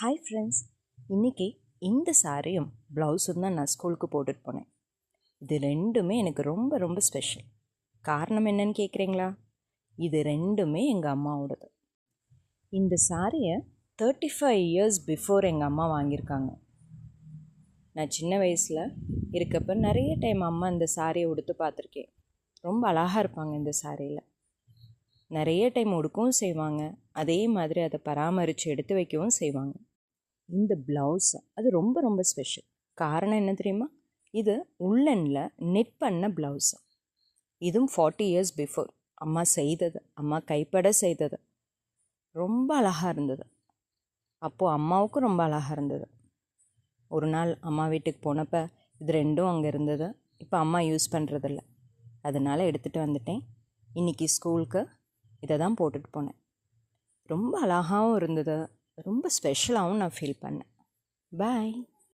Hi friends, இன்றைக்கி இந்த சாரியும் ப்ளவுஸும் தான் நான் ஸ்கூலுக்கு போட்டுட்டு போனேன். இது ரெண்டுமே எனக்கு ரொம்ப ரொம்ப ஸ்பெஷல். காரணம் என்னன்னு கேட்குறீங்களா? இது ரெண்டுமே எங்கள் அம்மாவோடது. இந்த சாரியை 35 இயர்ஸ் பிஃபோர் எங்கள் அம்மா வாங்கியிருக்காங்க. நான் சின்ன வயசில் இருக்கப்போ நிறைய டைம் அம்மா இந்த சாரியை உடுத்து பார்த்துருக்கேன். ரொம்ப அழகாக இருப்பாங்க இந்த சாரியில். நிறைய டைம் உடுக்கவும் செய்வாங்க, அதே மாதிரி அதை பராமரித்து எடுத்து வைக்கவும் செய்வாங்க. இந்த ப்ளவுஸ் அது ரொம்ப ரொம்ப ஸ்பெஷல். காரணம் என்ன தெரியுமா? இது உள்ளனில் நெட் பண்ண ப்ளவுஸு. இதுவும் 40 இயர்ஸ் பிஃபோர் அம்மா செய்தது, அம்மா கைப்பட செய்தது. ரொம்ப அழகாக இருந்தது. அப்போது அம்மாவுக்கும் ரொம்ப அழகாக இருந்தது. ஒரு நாள் அம்மா வீட்டுக்கு போனப்போ இது ரெண்டும் அங்கே இருந்தது. இப்போ அம்மா யூஸ் பண்ணுறதில்ல, அதனால் எடுத்துகிட்டு வந்துட்டேன். இன்றைக்கி ஸ்கூலுக்கு இதை தான் போட்டுட்டு போனேன். ரொம்ப அழகாகவும் இருந்தது, ரொம்ப ஸ்பெஷலாகவும் நான் ஃபீல் பண்ணேன். பாய்.